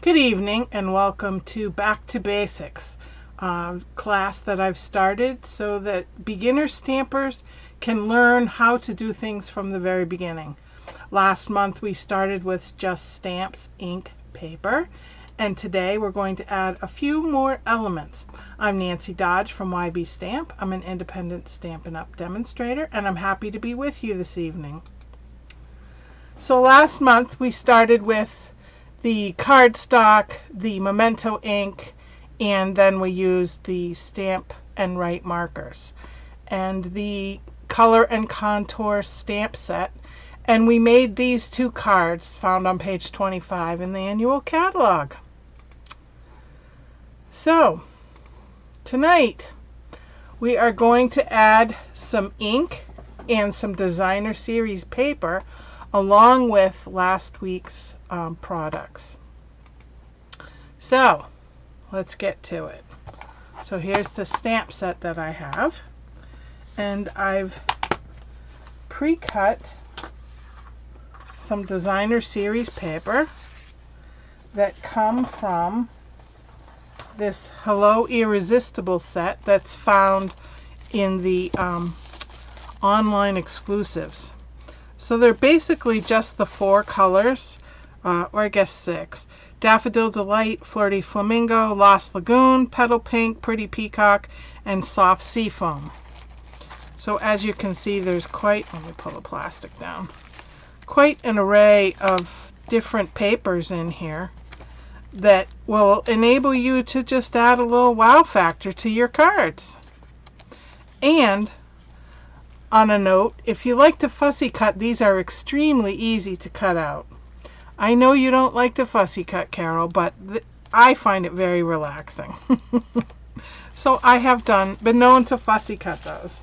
Good evening and welcome to Back to Basics, class that I've started so that beginner stampers can learn how to do things from the very beginning. Last month we started with just stamps, ink, paper, and today we're going to add a few more elements. I'm Nancy Dodge from YB Stamp. I'm an independent Stampin' Up! Demonstrator, and I'm happy to be with you this evening. So last month we started with the cardstock, the memento ink, and then we used the stamp and write markers and the color and contour stamp set, and we made these two cards found on page 25 in the annual catalog. So tonight we are going to add some ink and some designer series paper along with last week's products. So let's get to it. So here's the stamp set that I have, and I've pre-cut some designer series paper that come from this Hello Irresistible set that's found in the online exclusives. So they're basically just the four colors, or I guess six: Daffodil Delight, Flirty Flamingo, Lost Lagoon, Petal Pink, Pretty Peacock, and Soft Seafoam. So as you can see, there's quite, let me pull the plastic down, quite an array of different papers in here that will enable you to just add a little wow factor to your cards. And on a note, if you like to fussy cut, these are extremely easy to cut out. I know you don't like to fussy cut, Carol, but I find it very relaxing. So I have been known to fussy cut those.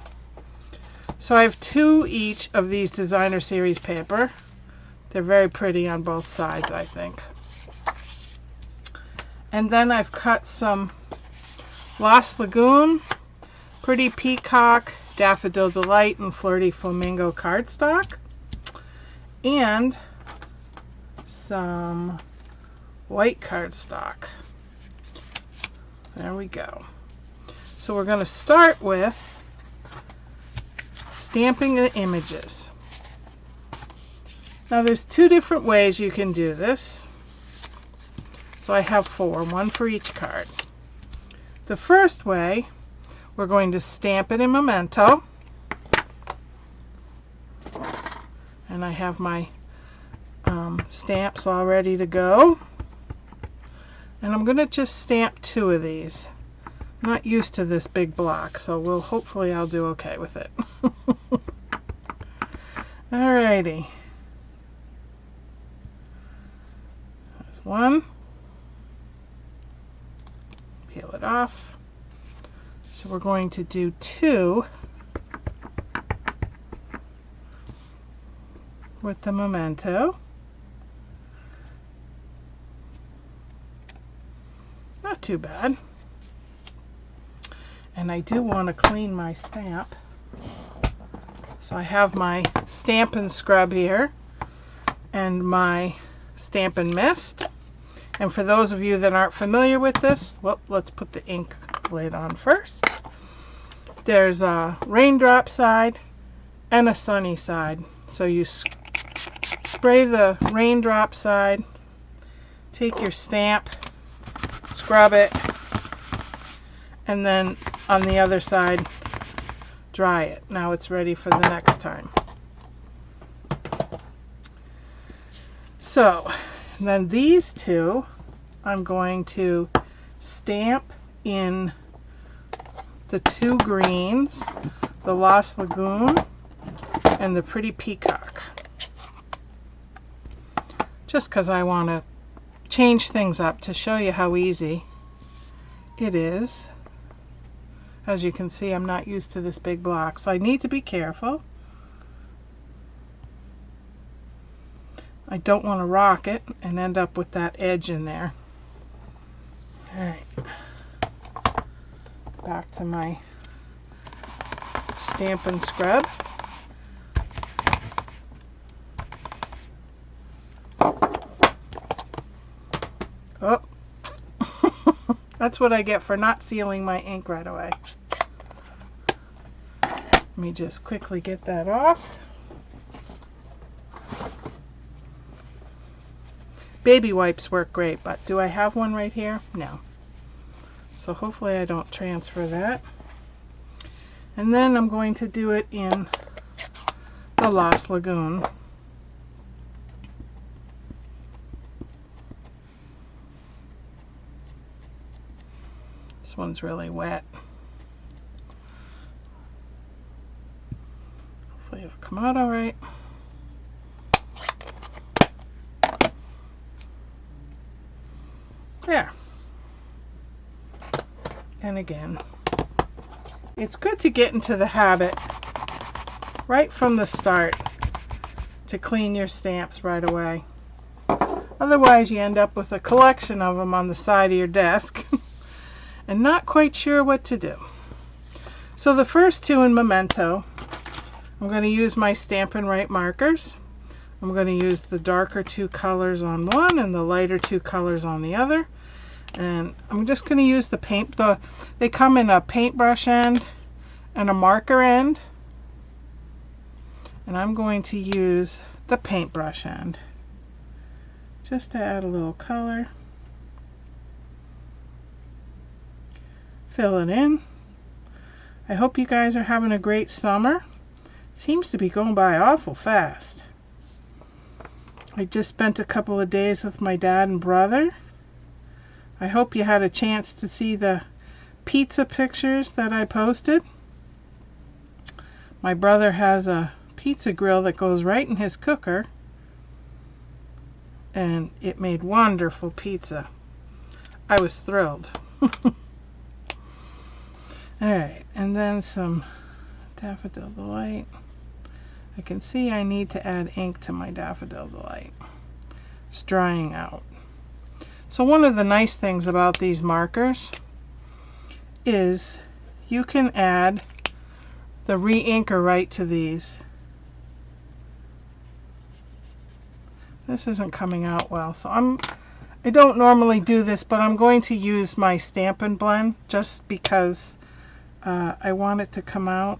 So I have two each of these designer series paper. They're very pretty on both sides, I think. And then I've cut some Lost Lagoon, Pretty Peacock, Daffodil Delight, and Flirty Flamingo cardstock, and some white cardstock. There we go. So we're going to start with stamping the images. Now there's two different ways you can do this. So I have four, one for each card. The first way, we're going to stamp it in memento. And I have my stamps all ready to go. And I'm going to just stamp two of these. I'm not used to this big block, so hopefully I'll do okay with it. Alrighty. There's one. Peel it off. So we're going to do two with the memento. Not too bad. And I do want to clean my stamp. So I have my Stampin' Scrub here and my Stampin' Mist. And for those of you that aren't familiar with this, well, let's put the ink lid on first. There's a raindrop side and a sunny side. So you spray the raindrop side, take your stamp, scrub it, and then on the other side dry it. Now it's ready for the next time. So then these two I'm going to stamp in the two greens, the Lost Lagoon and the Pretty Peacock, just because I want to change things up to show you how easy it is. As you can see, I'm not used to this big block, so I need to be careful. I don't want to rock it and end up with that edge in there. Alright, back to my Stampin' Scrub. Oh, that's what I get for not sealing my ink right away. Let me just quickly get that off. Baby wipes work great, but do I have one right here? No. So hopefully I don't transfer that. And then I'm going to do it in the Lost Lagoon. This one's really wet. Hopefully it'll come out all right. There. And again, it's good to get into the habit right from the start to clean your stamps right away. Otherwise, you end up with a collection of them on the side of your desk and not quite sure what to do. So the first two in Memento, I'm going to use my Stampin' Right markers. I'm going to use the darker two colors on one and the lighter two colors on the other. And I'm just going to use the paint. They come in a paintbrush end and a marker end. And I'm going to use the paintbrush end just to add a little color. Fill it in. I hope you guys are having a great summer. It seems to be going by awful fast. I just spent a couple of days with my dad and brother. I hope you had a chance to see the pizza pictures that I posted. My brother has a pizza grill that goes right in his cooker, and it made wonderful pizza. I was thrilled. Alright, and then some Daffodil Delight. I can see I need to add ink to my Daffodil Delight. It's drying out. So one of the nice things about these markers is you can add the re-inker right to these. This isn't coming out well, so I don't normally do this, but I'm going to use my Stampin' Blend just because I want it to come out.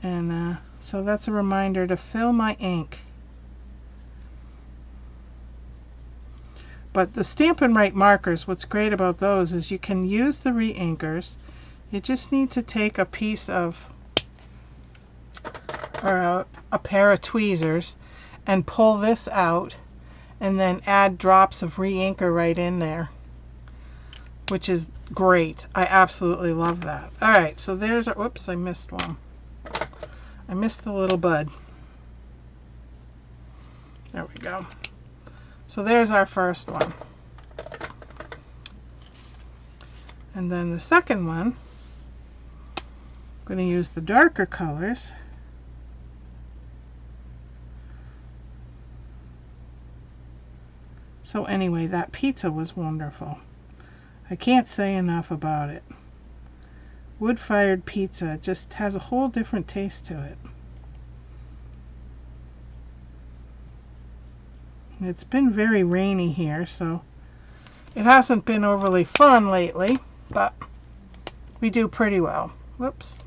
And so that's a reminder to fill my ink. But the Stampin' Right markers, what's great about those is you can use the re-inkers. You just need to take a piece of, or a pair of tweezers, and pull this out, and then add drops of re-inker right in there, which is great. I absolutely love that. Alright, so there's our, whoops, I missed one. I missed the little bud. There we go. So there's our first one. And then the second one, I'm going to use the darker colors. So anyway, that pizza was wonderful. I can't say enough about it. Wood-fired pizza just has a whole different taste to it. It's been very rainy here, so it hasn't been overly fun lately, but we do pretty well. Whoops.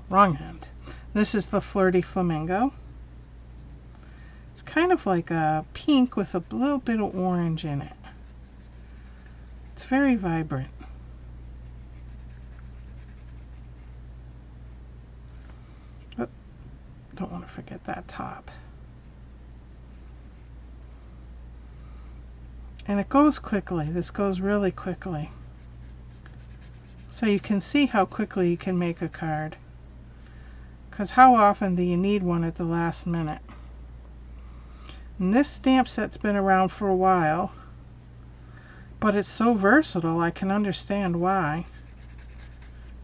Wrong hand. This is the Flirty Flamingo. It's kind of like a pink with a little bit of orange in it. It's very vibrant. Oh, don't want to forget that top. And it goes quickly. This goes really quickly. So you can see how quickly you can make a card. Because how often do you need one at the last minute? And this stamp set's been around for a while, but it's so versatile. I can understand why.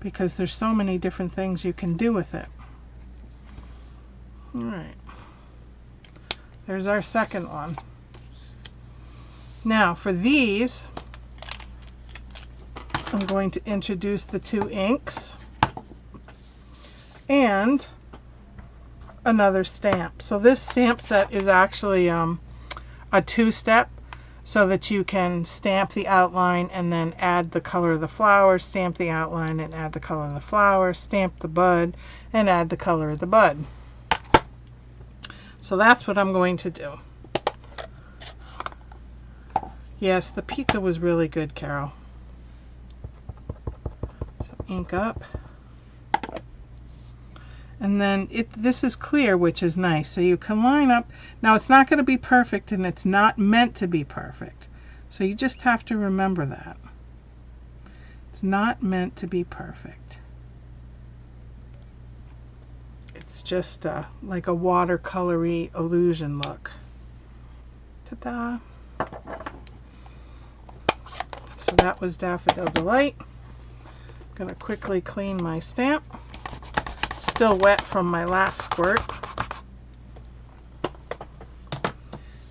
Because there's so many different things you can do with it. Alright. There's our second one. Now for these, I'm going to introduce the two inks, and another stamp. So this stamp set is actually a two-step, so that you can stamp the outline and then add the color of the flower, stamp the outline and add the color of the flower, stamp the bud and add the color of the bud. So that's what I'm going to do. Yes, the pizza was really good, Carol. So ink up. And then this is clear, which is nice. So you can line up. Now it's not going to be perfect, and it's not meant to be perfect. So you just have to remember that. It's not meant to be perfect. It's just like a watercolory illusion look. Ta-da! So that was Daffodil Delight. I'm going to quickly clean my stamp. It's still wet from my last squirt.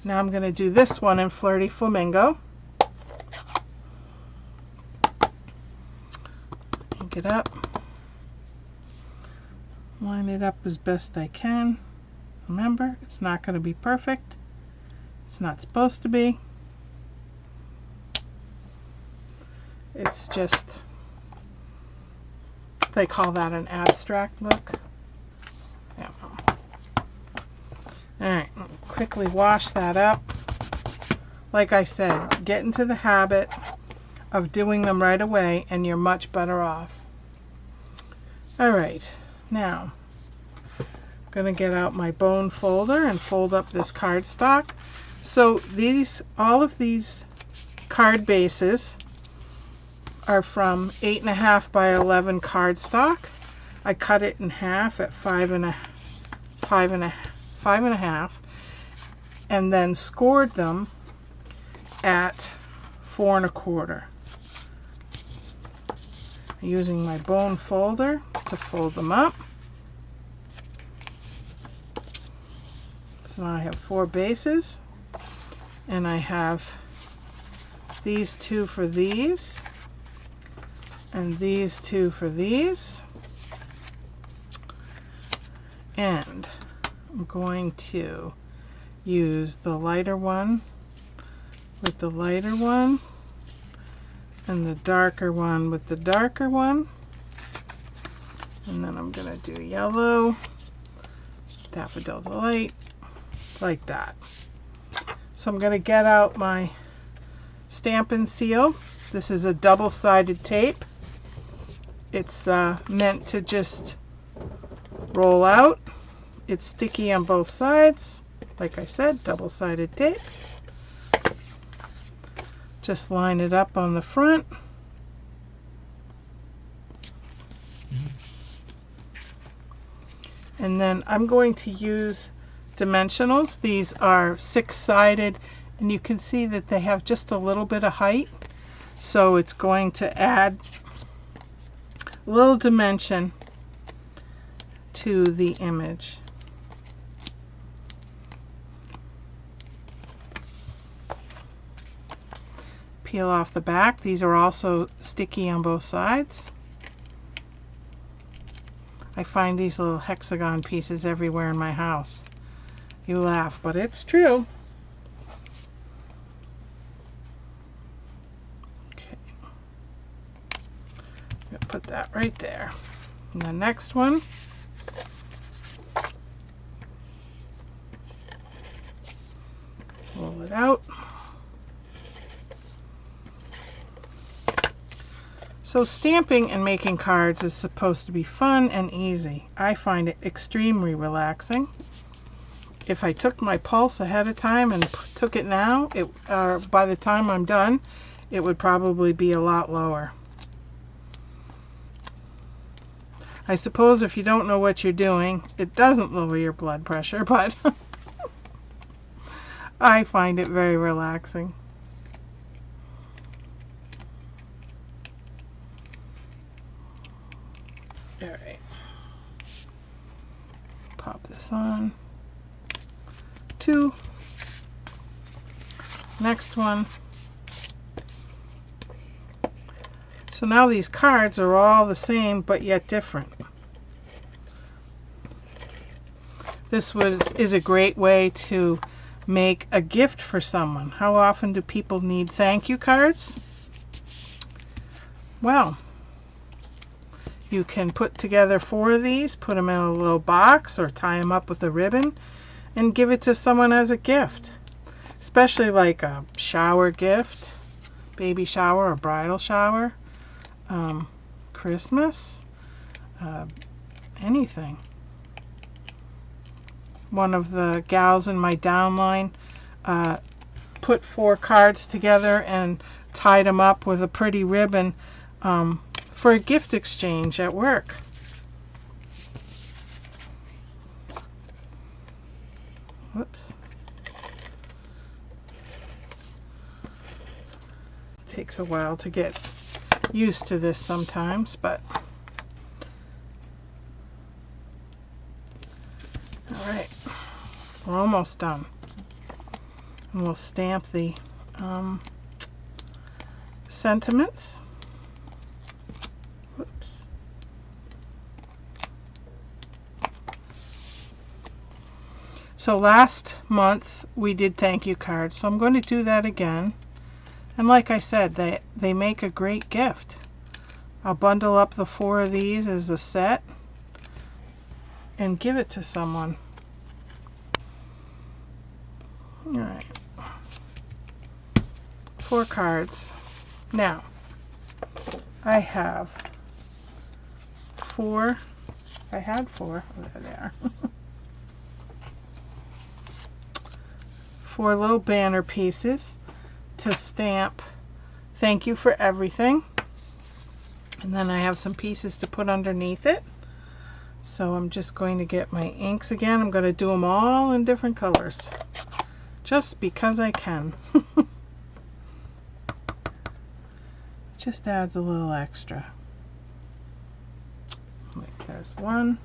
Now I'm going to do this one in Flirty Flamingo. Ink it up. Line it up as best I can. Remember, it's not going to be perfect. It's not supposed to be. It's just, they call that an abstract look. Yeah. Alright, quickly wash that up. Like I said, get into the habit of doing them right away and you're much better off. Alright, now I'm going to get out my bone folder and fold up this cardstock. So all of these card bases are from 8.5 by 11 cardstock. I cut it in half at 5.5, and then scored them at 4.25. Using my bone folder to fold them up. So now I have 4 bases, and I have these 2 for these, and these 2 for these, and I'm going to use the lighter one with the lighter one and the darker one with the darker one, and then I'm going to do yellow, Daffodil Delight, like that. So I'm going to get out my Stampin' Seal. This is a double-sided tape. It's meant to just roll out. It's sticky on both sides. Like I said, double-sided tape. Just line it up on the front. And then I'm going to use dimensionals. These are 6-sided, and you can see that they have just a little bit of height. So it's going to add a little dimension to the image. Peel off the back. These are also sticky on both sides. I find these little hexagon pieces everywhere in my house. You laugh, but it's true. Okay. I'm going to put that right there. And the next one, roll it out. So stamping and making cards is supposed to be fun and easy. I find it extremely relaxing. If I took my pulse ahead of time and took it now, by the time I'm done, it would probably be a lot lower. I suppose if you don't know what you're doing, it doesn't lower your blood pressure, but I find it very relaxing. All right, pop this on. 2. Next one. So now these cards are all the same but yet different. is a great way to make a gift for someone. How often do people need thank you cards? Well, you can put together 4 of these, put them in a little box or tie them up with a ribbon and give it to someone as a gift. Especially like a shower gift, baby shower or bridal shower, Christmas, anything. One of the gals in my downline put 4 cards together and tied them up with a pretty ribbon for a gift exchange at work. Whoops. Takes a while to get used to this sometimes, but all right, we're almost done. And we'll stamp the sentiments. Whoops. So last month we did thank you cards, so I'm going to do that again. And like I said, they make a great gift. I'll bundle up the 4 of these as a set and give it to someone. All right. 4 cards. Now, I have 4. I had 4. There they are. 4 little banner pieces to stamp thank you for everything, and then I have some pieces to put underneath it. So I'm just going to get my inks again. I'm going to do them all in different colors just because I can. Just adds a little extra. Like there's one.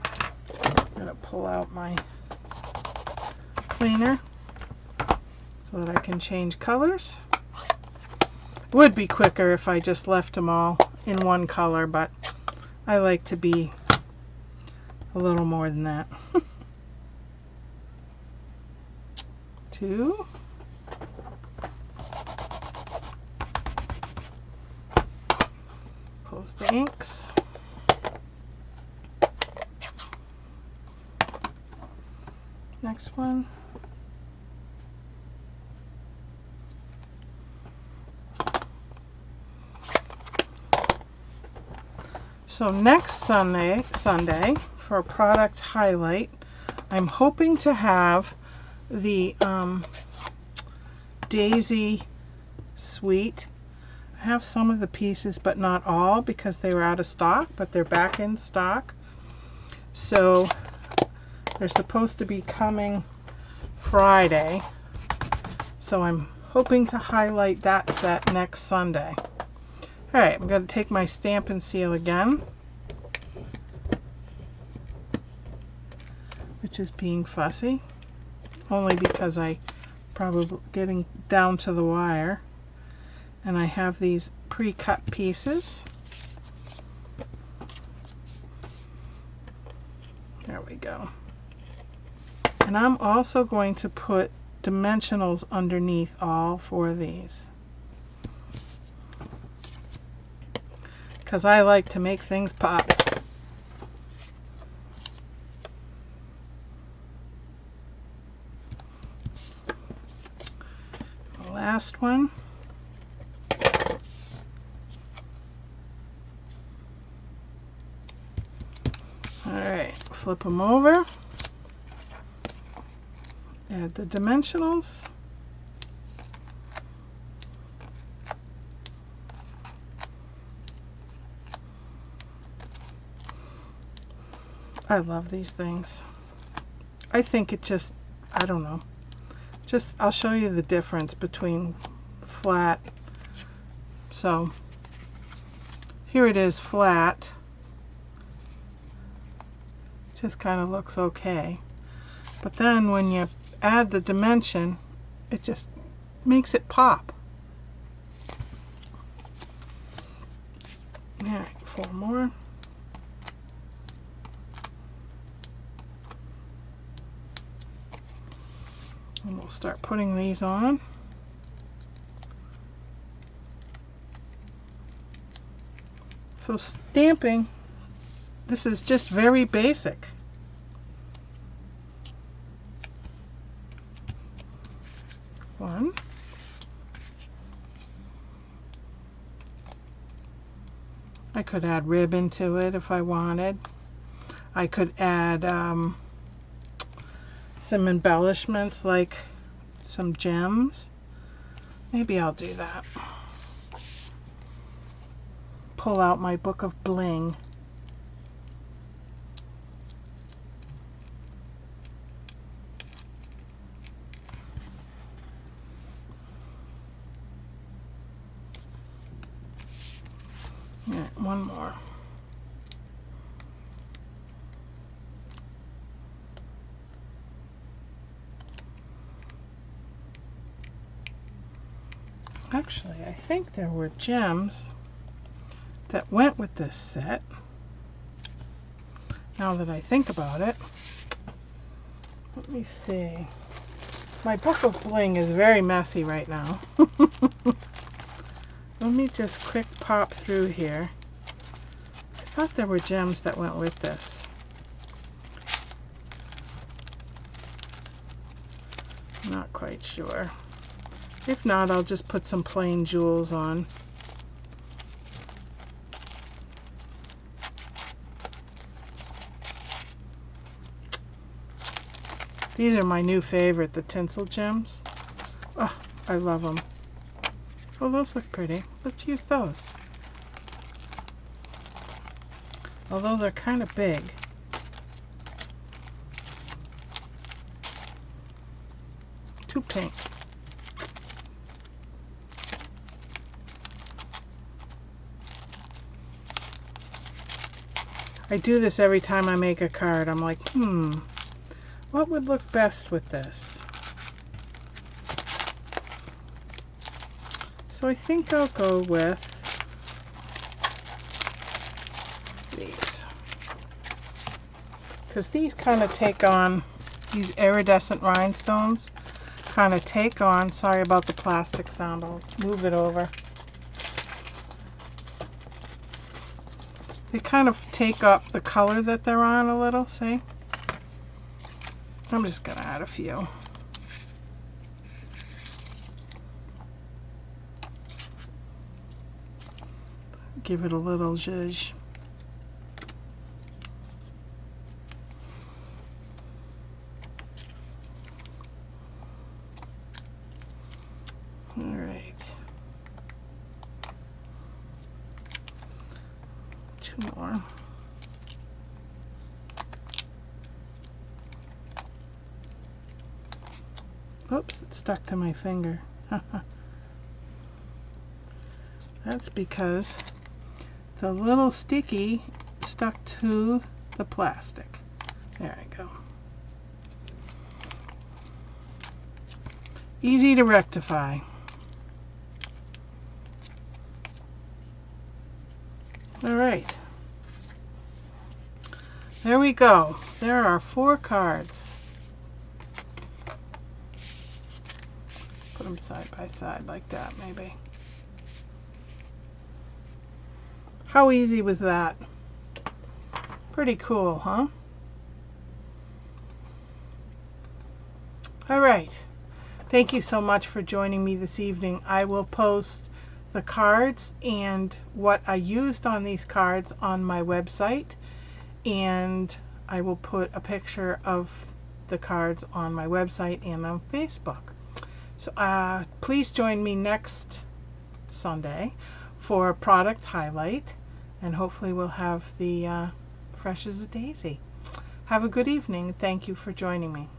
I'm going to pull out my cleaner so that I can change colors. It would be quicker if I just left them all in one color, but I like to be a little more than that. 2. Close the inks. Next one. So next Sunday for a product highlight, I'm hoping to have the Daisy Suite. I have some of the pieces but not all because they were out of stock, but they're back in stock. So they're supposed to be coming Friday. So I'm hoping to highlight that set next Sunday. Alright, I'm going to take my Stampin' Seal again, which is being fussy, only because I probably getting down to the wire, and I have these pre-cut pieces. There we go. And I'm also going to put dimensionals underneath all 4 of these, because I like to make things pop. The last one. Alright, flip them over. Add the dimensionals. I love these things. I think it just, I don't know. Just, I'll show you the difference between flat. So, here it is flat. Just kind of looks okay. But then when you add the dimension, it just makes it pop. Alright, 4 more. And we'll start putting these on. So stamping, this is just very basic. One. I could add ribbon to it if I wanted. I could add some embellishments like some gems. Maybe I'll do that. Pull out my book of bling. All right, one more. Actually, I think there were gems that went with this set. Now that I think about it, let me see. My book of bling is very messy right now. Let me just quick pop through here. I thought there were gems that went with this. Not quite sure. If not, I'll just put some plain jewels on. These are my new favorite, the tinsel gems. Oh, I love them. Oh, those look pretty. Let's use those. Although they're kind of big. Too pink. I do this every time I make a card. I'm like, what would look best with this? So I think I'll go with these. Because these kind of take on, these iridescent rhinestones kind of take on, sorry about the plastic sound, I'll move it over. They kind of take up the color that they're on a little, see? I'm just going to add a few. Give it a little zhuzh. All right. Two more. Oops, it stuck to my finger. That's because the little sticky stuck to the plastic. There I go. Easy to rectify. All right. There we go. There are 4 cards. Put them side by side like that, maybe. How easy was that? Pretty cool, huh? All right. Thank you so much for joining me this evening. I will post the cards and what I used on these cards on my website, and I will put a picture of the cards on my website and on Facebook. So please join me next Sunday for a product highlight, and hopefully we'll have the fresh as a daisy. Have a good evening. Thank you for joining me.